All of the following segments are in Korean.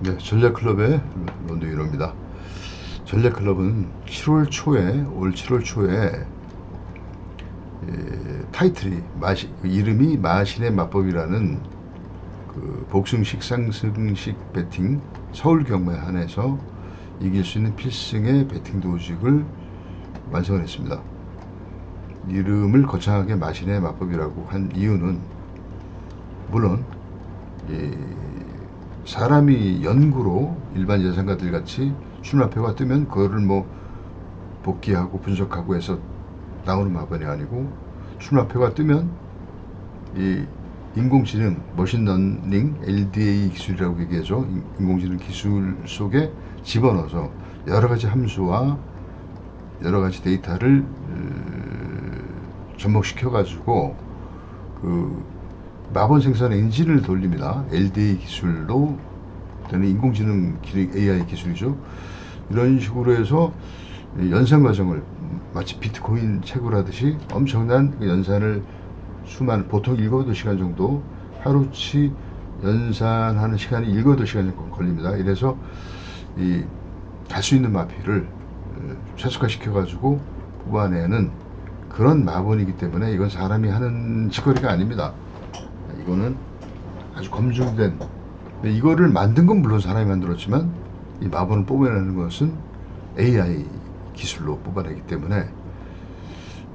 네, 전략클럽의 론드유로입니다. 전략클럽은 7월 초에, 올 7월 초에 타이틀이 이름이 마신의 마법이라는 그 복승식 상승식 배팅 서울 경마에 한해서 이길 수 있는 필승의 배팅 도식을 완성을 했습니다. 이름을 거창하게 마신의 마법이라고 한 이유는 물론 사람이 연구로 일반 예상가들 같이 출마표가 뜨면 그거를 뭐 복귀하고 분석하고 해서 나오는 마법이 아니고, 출마표가 뜨면 이 인공지능 머신러닝 LDA 기술이라고 얘기하죠. 인공지능 기술 속에 집어넣어서 여러가지 함수와 여러가지 데이터를 접목시켜 가지고 그 마법 생산 엔진을 돌립니다. LDA 기술로 되는 인공지능 AI 기술이죠. 이런 식으로 해서 연산 과정을 마치 비트코인 채굴하듯이 엄청난 연산을 보통 7, 8시간 정도 하루치 연산하는 시간이 7, 8시간 정도 걸립니다. 이래서 갈 수 있는 마피를 최소화시켜 가지고 뽑아내는 그런 마법이기 때문에 이건 사람이 하는 짓거리가 아닙니다. 이거는 아주 검증된, 이거를 만든 건 물론 사람이 만들었지만 이 마법을 뽑아내는 것은 AI 기술로 뽑아내기 때문에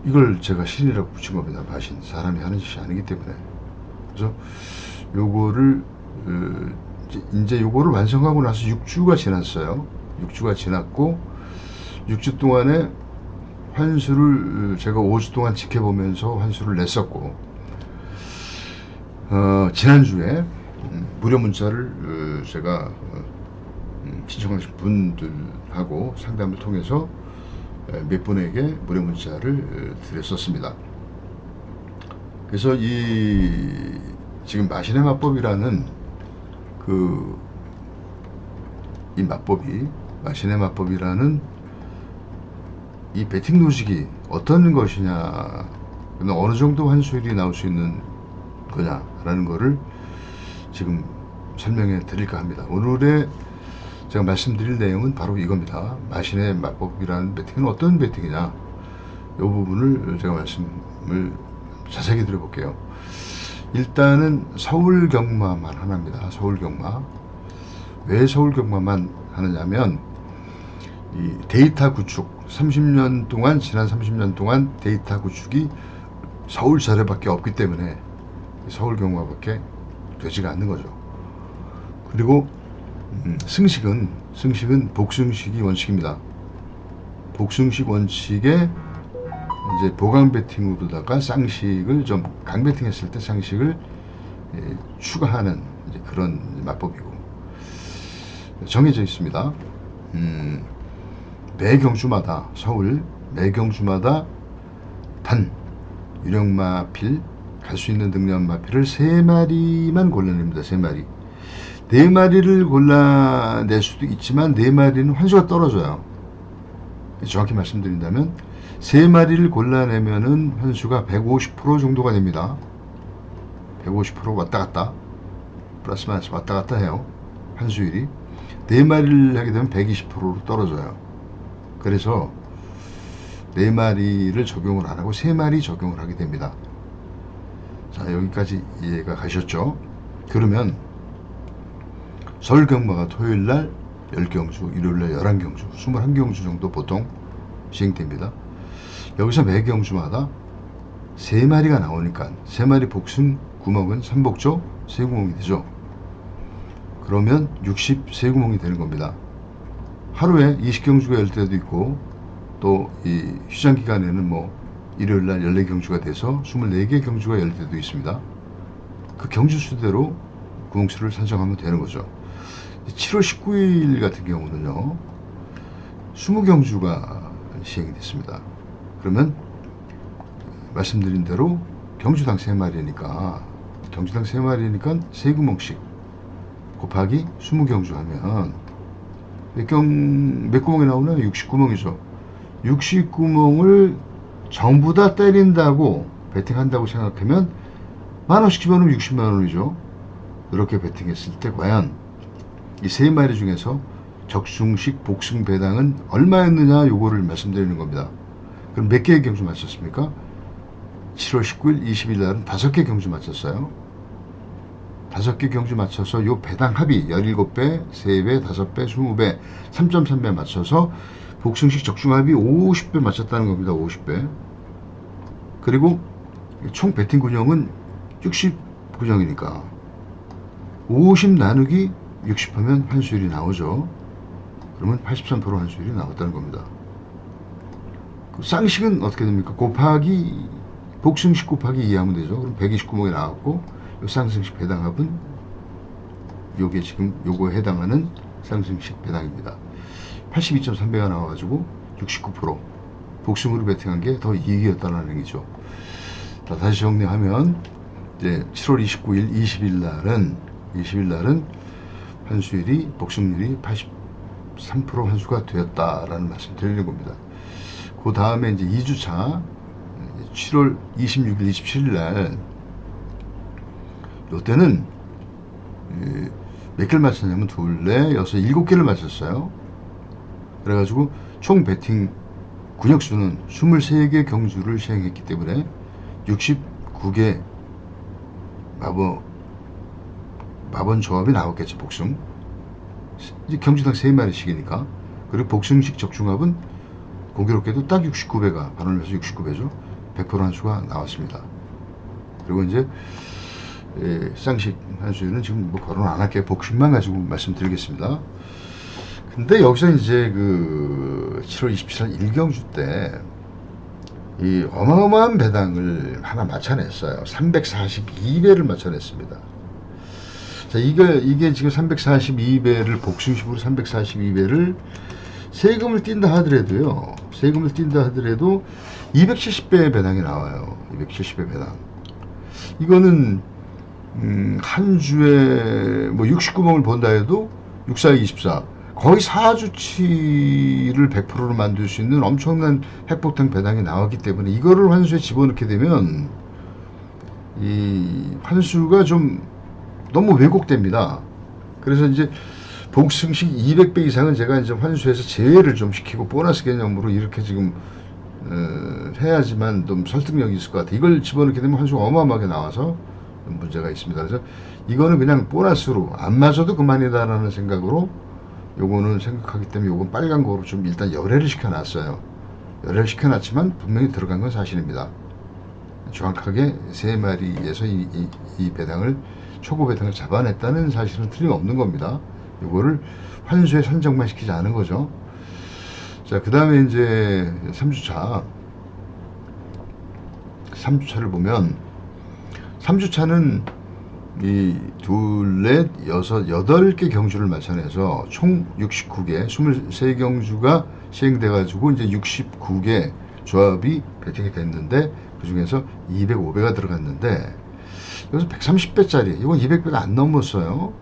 이걸 제가 신이라고 붙인 겁니다. 마신, 사람이 하는 짓이 아니기 때문에. 그래서 요거를 이제 요거를 완성하고 나서 6주가 지났어요. 6주가 지났고 6주 동안에 환수를 제가 5주 동안 지켜보면서 환수를 냈었고, 지난주에 무료 문자를 제가 신청하신 분들하고 상담을 통해서 몇 분에게 무료 문자를 드렸었습니다. 그래서 지금 마신의 마법이라는 이 마법이, 마신의 마법이라는 이 배팅 노식이 어떤 것이냐, 어느 정도 환수율이 나올 수 있는 거냐라는 거를 지금 설명해 드릴까 합니다. 오늘의 제가 말씀드릴 내용은 바로 이겁니다. 마신의 마법이라는 배팅은 어떤 배팅이냐, 이 부분을 제가 말씀을 자세히 드려볼게요. 일단은 서울 경마만 하나입니다. 서울 경마. 왜 서울 경마만 하느냐면 이 데이터 구축, 30년 동안, 지난 30년 동안 데이터 구축이 서울 자료밖에 없기 때문에 서울 경마밖에 되지가 않는 거죠. 그리고 승식은 복승식이 원칙입니다. 복승식 원칙에 이제 보강 배팅으로다가 쌍식을 좀 강배팅 했을 때 쌍식을 추가하는 이제 그런 마법이고, 정해져 있습니다. 매 경주마다, 서울 매 경주마다 단 유령마필, 갈 수 있는 등량마필을 3마리만 골라냅니다. 3마리. 4마리를 골라낼 수도 있지만 4마리는 환수가 떨어져요. 정확히 말씀드린다면 3마리를 골라내면은 환수가 150% 정도가 됩니다. 150% 왔다 갔다, 플러스 마이너스 왔다 갔다 해요. 환수율이. 4마리를 하게 되면 120%로 떨어져요. 그래서 4마리를 적용을 안 하고 3마리 적용을 하게 됩니다. 자, 여기까지 이해가 가셨죠? 그러면 서울 경마가 토요일날 10경주, 일요일날 11경주, 21경주 정도 보통 시행됩니다. 여기서 매 경주마다 3마리가 나오니까 3마리 복승 구멍은 3복조 3구멍이 되죠. 그러면 63구멍이 되는 겁니다. 하루에 20경주가 열 때도 있고, 또 이 휴장 기간에는 뭐 일요일날 14경주가 돼서 24개 경주가 열 때도 있습니다. 그 경주 수대로 구멍수를 산정하면 되는 거죠. 7월 19일 같은 경우는요, 20경주가 시행이 됐습니다. 그러면 말씀드린 대로 경주당 3마리니까 3구멍씩 곱하기 20경주 하면 몇 구멍이 나오나요? 60구멍이죠. 60구멍을 전부 다 때린다고 배팅한다고 생각하면 10,000원씩 집어넣으면 60만원이죠. 이렇게 배팅했을 때 과연 이 세 마리 중에서 적중식 복승 배당은 얼마였느냐 요거를 말씀드리는 겁니다. 그럼 몇 개의 경주 맞췄습니까? 7월 19일, 20일 날은 5개 경주 맞췄어요. 5개 경주 맞춰서 요 배당 합이 17배, 3배, 5배, 20배, 3.3배 맞춰서 복승식 적중합이 50배 맞췄다는 겁니다. 50배. 그리고 총 배팅 군형은 60 군형이니까 50 나누기 60 하면 환수율이 나오죠. 그러면 83% 환수율이 나왔다는 겁니다. 쌍식은 어떻게 됩니까? 곱하기 복승식 곱하기 2 하면 되죠. 그럼 129목이 나왔고 쌍승식 배당합은 요게 지금 요거에 해당하는 쌍승식 배당입니다. 82.3배가 나와가지고 69% 복승으로 배팅한 게 더 이익이었다는 얘기죠. 자, 다시 정리하면 이제 7월 29일, 20일 날은 환수율이 복승률이 83% 환수가 되었다라는 말씀 드리는 겁니다. 그 다음에 이제 2주차 7월 26일, 27일 날 요때는 몇 개를 맞췄냐면 둘, 넷, 여섯, 7개를 맞췄어요. 그래가지고 총 배팅 군역수는 23개 경주를 시행했기 때문에 69개 마번 조합이 나왔겠죠. 복승 이제 경주당 3마리씩이니까. 그리고 복승식 적중합은 공교롭게도 딱 69배가 반원을 해서 69배죠. 100% 한수가 나왔습니다. 그리고 이제 쌍식 한수율은 지금 뭐 거론 안 할게요. 복식만 가지고 말씀드리겠습니다. 근데 여기서 이제 그 7월 27일 1경주 때 이 어마어마한 배당을 하나 맞춰냈어요. 342배를 맞춰냈습니다. 자, 이게 지금 342배를 복승식으로 342배를 세금을 띈다 하더라도 270배의 배당이 나와요. 270배 배당. 이거는 한 주에 뭐 69목을 본다 해도 6, 4, 24 거의 4주치를 100%로 만들 수 있는 엄청난 핵폭탄 배당이 나왔기 때문에 이거를 환수에 집어넣게 되면 이 환수가 좀 너무 왜곡됩니다. 그래서 이제 복승식 200배 이상은 제가 이제 환수해서 제외를 좀 시키고 보너스 개념으로 이렇게 지금 해야지만 좀 설득력이 있을 것 같아요. 이걸 집어넣게 되면 환수가 어마어마하게 나와서 문제가 있습니다. 그래서 이거는 그냥 보너스로 안 맞아도 그만이다라는 생각으로 요거는 생각하기 때문에 요건 빨간 거로 좀 일단 열애를 시켜놨어요. 열애를 시켜놨지만 분명히 들어간 건 사실입니다. 정확하게 3마리에서 이 배당을 초고 배당을 잡아냈다는 사실은 틀림없는 겁니다. 요거를 환수에 산정만 시키지 않은 거죠. 자, 그 다음에 이제 3주차를 보면 3주차는 이 둘, 넷, 여섯, 8개 경주를 맞춰내서 총 69개, 23경주가 시행돼 가지고 이제 69개 조합이 배팅이 됐는데 그 중에서 205배가 들어갔는데 여기서 130배짜리 이건 200배가 안 넘었어요.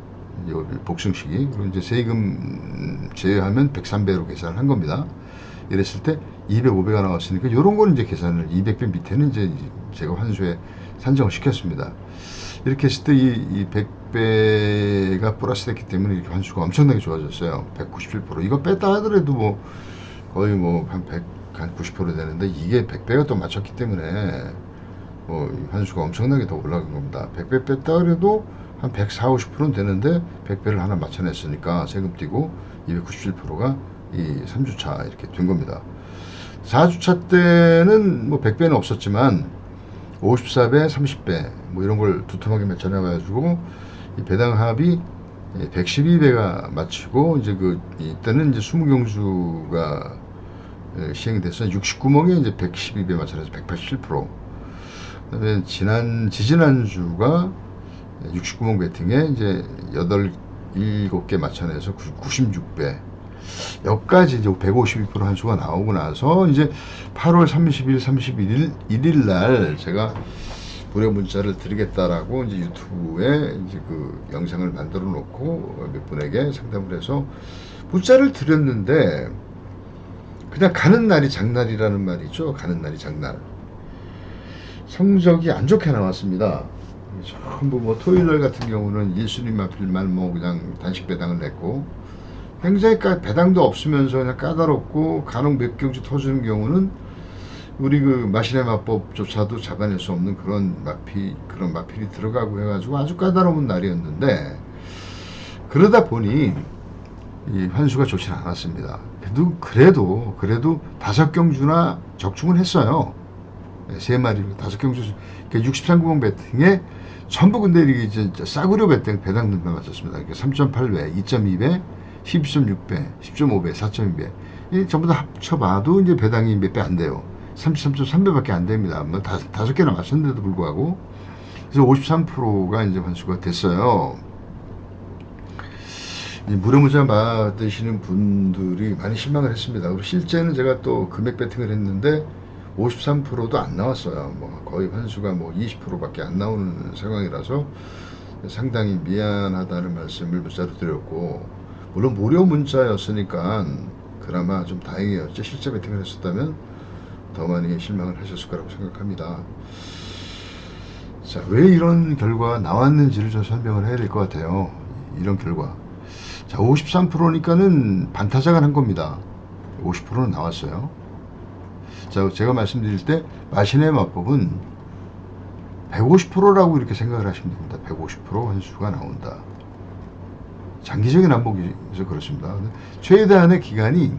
복승식이. 그리고 이제 세금 제외하면 103배로 계산을 한 겁니다. 이랬을 때 205배가 나왔으니까 이런 거는 이제 계산을 200배 밑에는 이제 제가 환수에 산정을 시켰습니다. 이렇게 했을 때 이 100배가 플러스 됐기 때문에 이렇게 환수가 엄청나게 좋아졌어요. 197%. 이거 뺐다 하더라도 뭐 거의 뭐 한 90% 되는데 이게 100배가 또 맞췄기 때문에 뭐 환수가 엄청나게 더 올라간 겁니다. 100배 뺐다 그래도 한 140, 50%는 되는데 100배를 하나 맞춰냈으니까 세금 띄고 297%가 이 3주차 이렇게 된 겁니다. 4주차 때는 뭐 100배는 없었지만 54배, 30배 뭐 이런 걸 두툼하게 맞춰내가지고 이 배당 합이 112배가 맞추고 이제 이때는 이제 20경주가 시행이 됐어요. 69목에 이제 112배 맞춰서 187%. 그다음에 지지난주가 69목 배팅에 이제 7개 맞춰내서 96배. 여기까지 이제 152% 한수가 나오고 나서 이제 8월 30일, 31일 날 제가 무료 문자를 드리겠다라고 이제 유튜브에 이제 그 영상을 만들어 놓고 몇 분에게 상담을 해서 문자를 드렸는데 그냥 가는 날이 장날이라는 말이죠. 가는 날이 장날. 성적이 안 좋게 나왔습니다. 전부 뭐 토요일날 같은 경우는 1순위 마필만 뭐 그냥 단식 배당을 냈고, 굉장히 배당도 없으면서 그냥 까다롭고 간혹 몇 경주 터지는 경우는 우리 그 마신의 마법조차도 잡아낼 수 없는 그런 마필이 들어가고 해가지고 아주 까다로운 날이었는데, 그러다 보니 이 환수가 좋지 않았습니다. 그래도 5경주나 적중을 했어요. 3마리 5경주, 그러니까 63구멍 배팅에 전부 근데 이게 싸구려 배당 등만 맞췄습니다. 그러니까 3.8배, 2.2배, 12.6배, 10.5배, 4.2배. 이 전부 다 합쳐봐도 이제 배당이 몇 배 안 돼요. 33.3배밖에 안 됩니다. 뭐 5개나 맞췄는데도 불구하고. 그래서 53%가 이제 환수가 됐어요. 무료무자 받으시는 분들이 많이 실망을 했습니다. 그리고 실제는 제가 또 금액 배팅을 했는데 53%도 안 나왔어요. 뭐 거의 환수가 뭐 20%밖에 안 나오는 상황이라서 상당히 미안하다는 말씀을 문자로 드렸고, 물론 무료 문자였으니까 그나마 좀 다행이었죠. 실제 배팅을 했었다면 더 많이 실망을 하셨을 거라고 생각합니다. 자, 왜 이런 결과가 나왔는지를 좀 설명을 해야 될 것 같아요. 이런 결과. 자, 53%니까는 반타작을 한 겁니다. 50%는 나왔어요. 자, 제가 말씀드릴 때 마신의 마법은 150%라고 이렇게 생각을 하시면 됩니다. 150% 환수가 나온다. 장기적인 안목이서 그렇습니다. 최대한의 기간이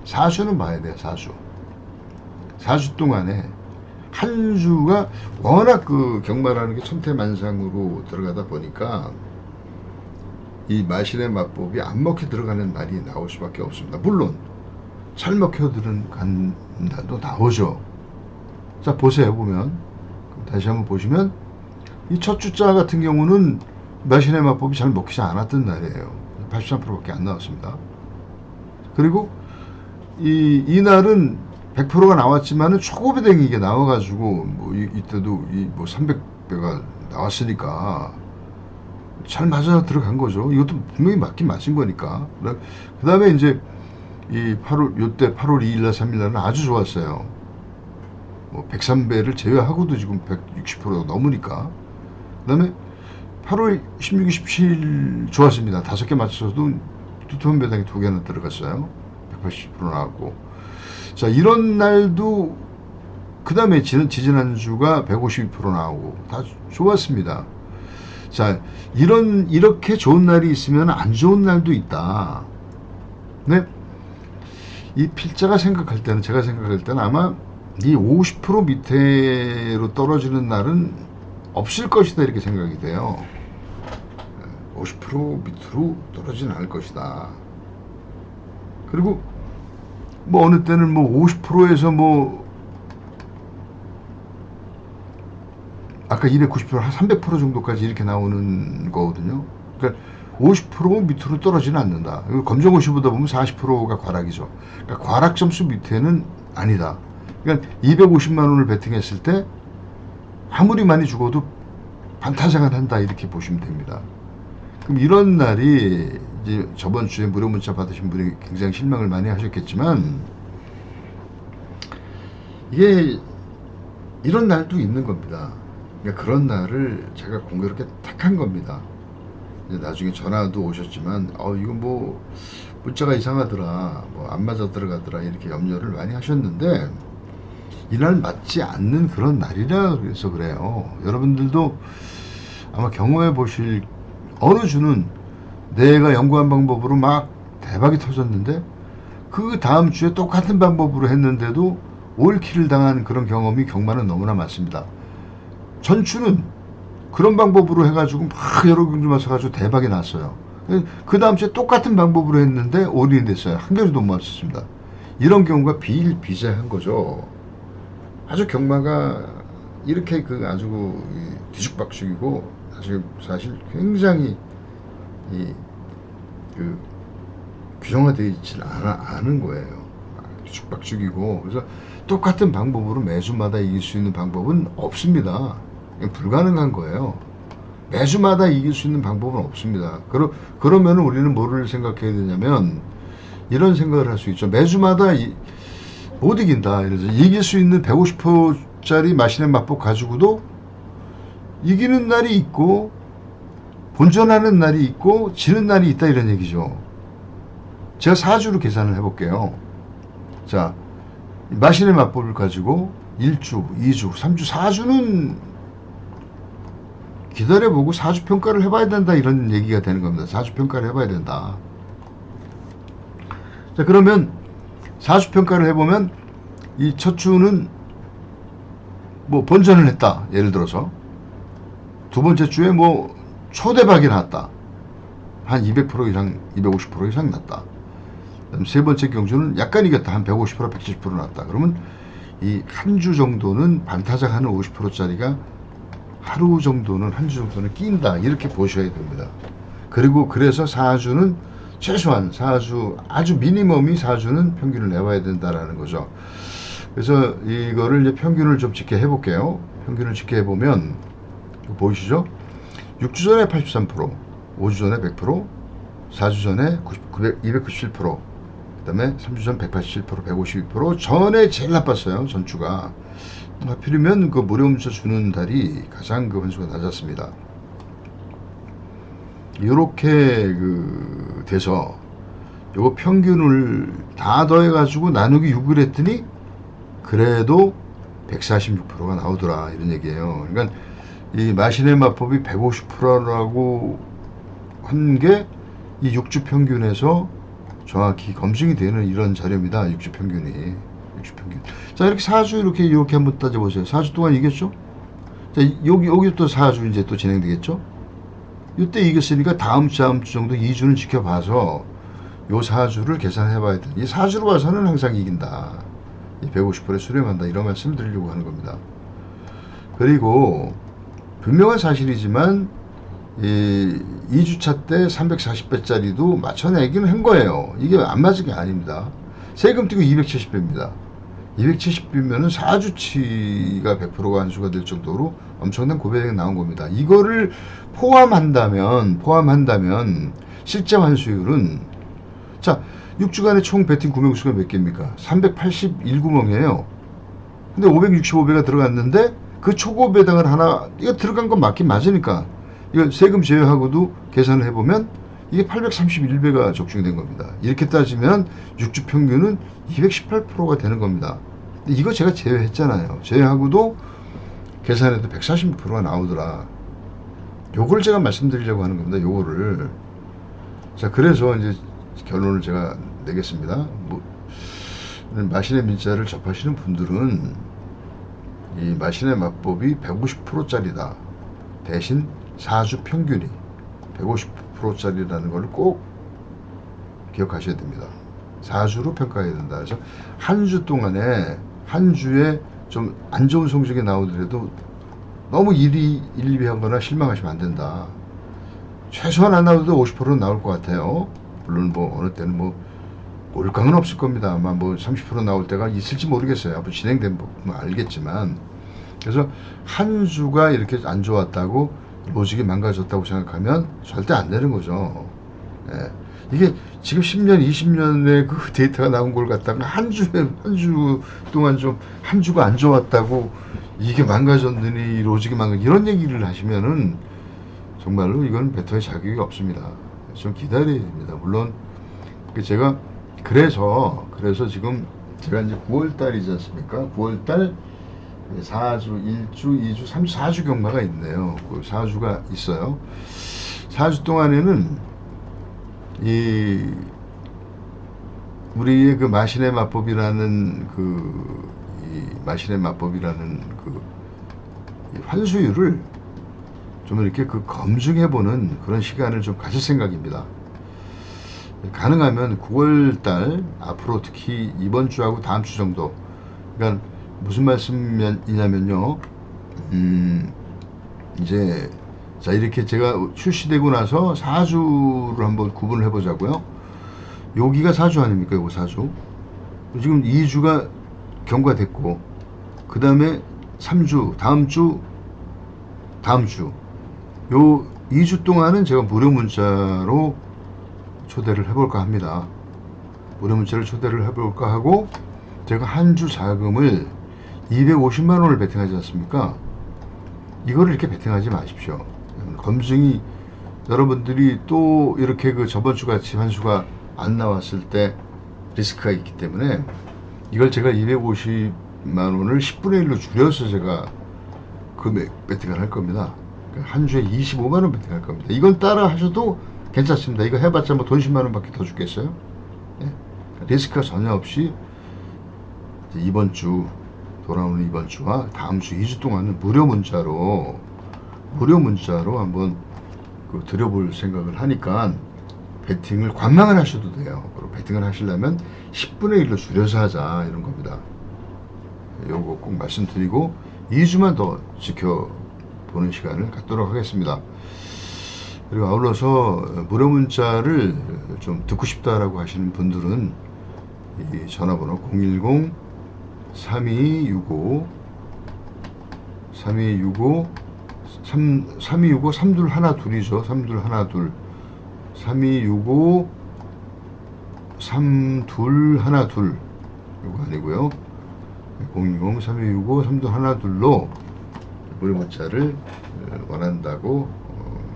4주는 봐야 돼요. 4주 동안에 한 주가 워낙 그 경마라는 게 천태만상으로 들어가다 보니까 이 마신의 마법이 안 먹혀 들어가는 날이 나올 수밖에 없습니다. 물론 잘 먹혀 들어간 날도 나오죠. 자, 보세요. 보면 다시 한번 보시면 이 첫 주자 같은 경우는 마신의 마법이 잘 먹히지 않았던 날이에요. 83%밖에 안 나왔습니다. 그리고 이 날은 100%가 나왔지만은 초고배당이 이게 나와가지고 뭐 이때도 뭐 300배가 나왔으니까 잘 맞아 들어간 거죠. 이것도 분명히 맞긴 맞은 거니까. 그 다음에 이제 요때 8월 2일날 3일날은 아주 좋았어요. 뭐 103배를 제외하고도 지금 160%가 넘으니까. 그 다음에 8월 16일, 17일 좋았습니다. 5개 맞춰서도 두툼한 배당이 2개나 들어갔어요. 180% 나왔고. 자, 이런 날도 그 다음에 지지난주가 152% 나오고 다 좋았습니다. 자, 이렇게 좋은 날이 있으면 안 좋은 날도 있다. 네? 이 필자가 제가 생각할 때는 아마 이 50% 밑으로 떨어지는 날은 없을 것이다, 이렇게 생각이 돼요. 50% 밑으로 떨어지진 않을 것이다. 그리고 뭐 어느 때는 뭐 50%에서 뭐 아까 290% 한 300% 정도까지 이렇게 나오는 거거든요. 그러니까 50% 밑으로 떨어지는 않는다. 검정고시 보다 보면 40%가 과락이죠. 그러니까 과락 점수 밑에는 아니다. 그러니까 250만 원을 베팅했을 때 아무리 많이 죽어도 반타작을 한다, 이렇게 보시면 됩니다. 그럼 이런 날이 이제 저번 주에 무료 문자 받으신 분이 굉장히 실망을 많이 하셨겠지만, 이게 이런 날도 있는 겁니다. 그러니까 그런 날을 제가 공교롭게 택한 겁니다. 이제 나중에 전화도 오셨지만 이건 뭐 문자가 이상하더라, 뭐 안 맞아 들어가더라, 이렇게 염려를 많이 하셨는데, 이날 맞지 않는 그런 날이라 그래서 그래요. 여러분들도 아마 경험해 보실, 어느 주는 내가 연구한 방법으로 막 대박이 터졌는데 그 다음 주에 똑같은 방법으로 했는데도 올킬을 당한 그런 경험이 경마는 너무나 많습니다. 전주는 그런 방법으로 해가지고 막 여러 경주 맞춰가지고 대박이 났어요. 그 다음 주에 똑같은 방법으로 했는데 올인이 됐어요. 한 경주도 못 맞췄습니다. 이런 경우가 비일비재한 거죠. 아주 경마가 이렇게 아주 뒤죽박죽이고 사실 굉장히 균형화되어 있지 않은 거예요. 뒤죽박죽이고. 그래서 똑같은 방법으로 매주마다 이길 수 있는 방법은 없습니다. 불가능한 거예요. 매주마다 이길 수 있는 방법은 없습니다. 그러면 우리는 뭐를 생각해야 되냐면, 이런 생각을 할 수 있죠. 매주마다 못 이긴다. 그래서 이길 수 있는 150%짜리 마신의 맛복 가지고도 이기는 날이 있고 본전하는 날이 있고 지는 날이 있다 이런 얘기죠. 제가 4주로 계산을 해볼게요. 자, 마신의 맞법을 가지고 1주, 2주, 3주, 4주는 기다려보고 4주 평가를 해봐야 된다 이런 얘기가 되는 겁니다. 4주 평가를 해봐야 된다. 자, 그러면 4주 평가를 해보면 이 첫 주는 뭐 본전을 했다. 예를 들어서 두 번째 주에 뭐 초대박이 났다. 한 200% 이상, 250% 이상 났다. 그다음 세 번째 경주는 약간 이겼다. 한 150%, 170% 났다. 그러면 이 한 주 정도는 반타작 하는 50%짜리가 하루 정도는, 한 주 정도는 낀다. 이렇게 보셔야 됩니다. 그리고 그래서 4주는 최소한 4주, 아주 미니멈이 4주는 평균을 내봐야 된다라는 거죠. 그래서 이거를 이제 평균을 좀 집계 해볼게요. 평균을 집계 해보면, 보이시죠? 6주 전에 83%, 5주 전에 100%, 4주 전에 297%, 그 다음에 3주 전 187%, 152%, 전에 제일 나빴어요. 전주가. 하필이면 그 무료 문자 주는 달이 가장 그 환수가 낮았습니다. 이렇게 그 돼서 요거 평균을 다 더해가지고 나누기 6을 했더니 그래도 146%가 나오더라 이런 얘기예요. 그러니까 이 마신의 맞법이 150%라고 한 게 이 6주 평균에서 정확히 검증이 되는 이런 자료입니다. 6주 평균이. 6주 평균. 자, 이렇게 4주 이렇게 한번 따져보세요. 4주 동안 이겼죠? 자, 여기 또 4주 이제 또 진행되겠죠? 이때 이겼으니까 다음 주 정도 2주는 지켜봐서 요 4주를 계산해 봐야 돼. 이 4주로 봐서는 항상 이긴다. 150%에 수렴한다. 이런 말씀을 드리려고 하는 겁니다. 그리고 분명한 사실이지만 이 2주차 때 340배짜리도 맞춰내기는 한 거예요. 이게 안 맞은 게 아닙니다. 세금 띄고 270배입니다. 270배면은 4주치가 100%가 환수가 될 정도로 엄청난 고배액이 나온 겁니다. 이거를 포함한다면 실제 환수율은, 자, 6주간의 총 배팅 구명수가 몇 개입니까? 381구멍이에요. 근데 565배가 들어갔는데 그 초고 배당을 하나, 이거 들어간 건 맞긴 맞으니까 이거 세금 제외하고도 계산을 해보면 이게 831배가 적중이 된 겁니다. 이렇게 따지면 6주 평균은 218%가 되는 겁니다. 근데 이거 제가 제외했잖아요. 제외하고도 계산해도 146%가 나오더라. 요걸 제가 말씀드리려고 하는 겁니다. 요거를. 자, 그래서 이제 결론을 제가 내겠습니다. 뭐, 마신의 민자를 접하시는 분들은 이 마신의 맞법이 150%짜리다. 대신 4주 평균이 150%짜리라는 걸 꼭 기억하셔야 됩니다. 4주로 평가해야 된다. 그래서 한 주 동안에, 한 주에 좀 안 좋은 성적이 나오더라도 너무 1위 하거나 실망하시면 안 된다. 최소한 안 나오도 50%는 나올 것 같아요. 물론 뭐 어느 때는 뭐 올강은 없을 겁니다. 아마 뭐 30% 나올 때가 있을지 모르겠어요. 앞으로 진행된 부분 알겠지만, 그래서 한 주가 이렇게 안 좋았다고 로직이 망가졌다고 생각하면 절대 안 되는 거죠. 예. 이게 지금 10년, 20년의 그 데이터가 나온 걸 갖다가 한 주 동안 좀, 한 주가 안 좋았다고 이게 망가졌느니 로직이 이런 얘기를 하시면은 정말로 이건 배터의 자격이 없습니다. 좀 기다려야 됩니다. 물론 제가 그래서 지금 제가 이제 9월 달이지 않습니까? 9월 달 4주, 1주, 2주, 3주, 4주 경마가 있네요. 그 4주가 있어요. 4주 동안에는 우리의 그 마신의 맞법이라는 마신의 맞법이라는 환수율을 좀 이렇게 검증해보는 그런 시간을 좀 가질 생각입니다. 가능하면 9월달 앞으로 특히 이번 주하고 다음 주 정도, 그러니까 무슨 말씀이냐면요, 이제 자, 이렇게 제가 출시되고 나서 4주를 한번 구분을 해보자고요. 여기가 4주 아닙니까? 이거 4주. 지금 2주가 경과됐고, 그 다음에 3주, 다음 주, 요 2주 동안은 제가 무료 문자로 초대를 해볼까 합니다. 무료 문자를 초대를 해볼까 하고, 제가 한 주 자금을 250만 원을 베팅하지 않습니까? 이거를 이렇게 베팅하지 마십시오. 검증이 여러분들이 또 이렇게 그 저번 주 같이 환수가 안 나왔을 때 리스크가 있기 때문에 이걸 제가 250만 원을 10분의 1로 줄여서 제가 그 베팅을 할 겁니다. 한 주에 25만 원 베팅할 겁니다. 이건 따라 하셔도 괜찮습니다. 이거 해봤자 뭐 돈 10만 원밖에 더 주겠어요? 예? 리스크가 전혀 없이 이번 주 돌아오는 이번 주와 다음 주 2주 동안은 무료 문자로 한번 드려볼 생각을 하니까 베팅을 관망을 하셔도 돼요. 그리고 베팅을 하시려면 10분의 1로 줄여서 하자 이런 겁니다. 요거 꼭 말씀드리고 2주만 더 지켜보는 시간을 갖도록 하겠습니다. 그리고 아울러서 무료 문자를 좀 듣고 싶다라고 하시는 분들은 이 전화번호 010-3265 3265-3265-3212이죠. 3212 3265 3212 이거 아니고요. 010-3265-3212로 무료 문자를 원한다고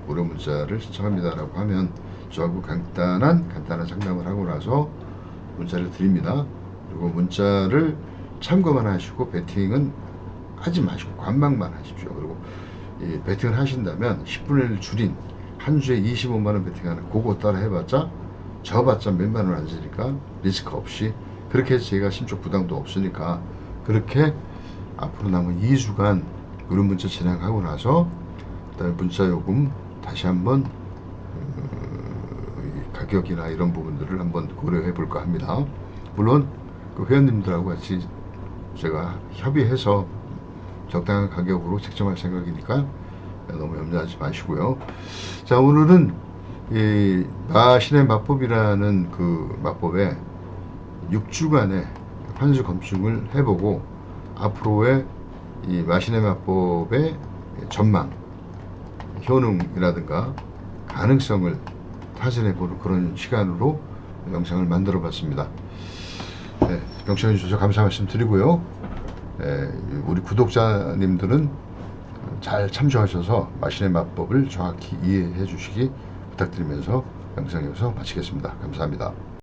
무료 문자를 신청합니다라고 하면 저하고 간단한 상담을 하고 나서 문자를 드립니다. 그리고 문자를 참고만 하시고 베팅은 하지 마시고 관망만 하십시오. 그리고 이 베팅을 하신다면 10분의 1 줄인 한 주에 25만원 베팅하는 그거 따라 해봤자 저봤자 몇만원 안 쓰니까 리스크 없이 그렇게 해서 제가 심적 부담도 없으니까 그렇게 앞으로 남은 2주간 무료 문자 진행하고 나서 그다음에 문자 요금 다시 한번 가격이나 이런 부분들을 한번 고려해 볼까 합니다. 물론 그 회원님들하고 같이 제가 협의해서 적당한 가격으로 책정할 생각이니까 너무 염려하지 마시고요. 자, 오늘은 이 마신의 마법이라는 그 마법에 6주간의 환수 검증을 해보고 앞으로의 이 마신의 마법의 전망, 효능이라든가 가능성을 타진해보는 그런 시간으로 영상을 만들어 봤습니다. 네, 경청해 주셔서 감사 말씀 드리고요. 우리 구독자님들은 잘 참조하셔서 마신의 마법을 정확히 이해해 주시기 부탁드리면서 영상 여기서 마치겠습니다. 감사합니다.